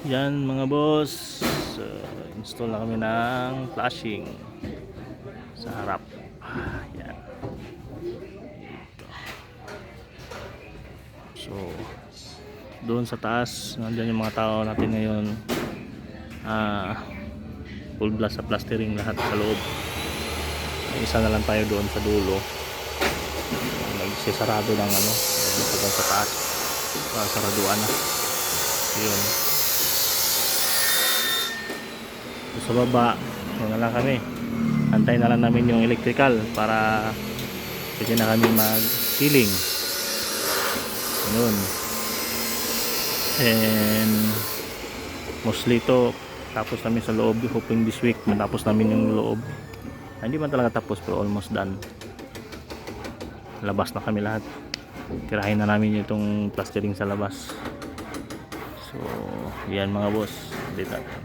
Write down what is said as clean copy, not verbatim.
Yan mga boss, install na kami ng flashing sa harap. Yan. So doon sa taas nandiyan yung mga tao natin ngayon, full blast sa plastering lahat sa loob. May isa na lang tayo doon sa dulo, nagsisarado ng doon sa taas, saraduan na yun. So, sa baba mga lang kami, antay na lang namin yung electrical para pwede na kami mag ceiling yun. And mostly to tapos namin sa loob, hoping this week matapos namin yung loob. Hindi man talaga tapos pero almost done. Labas na kami lahat, tirahin na namin itong plastering sa labas. So yan mga boss, dito natin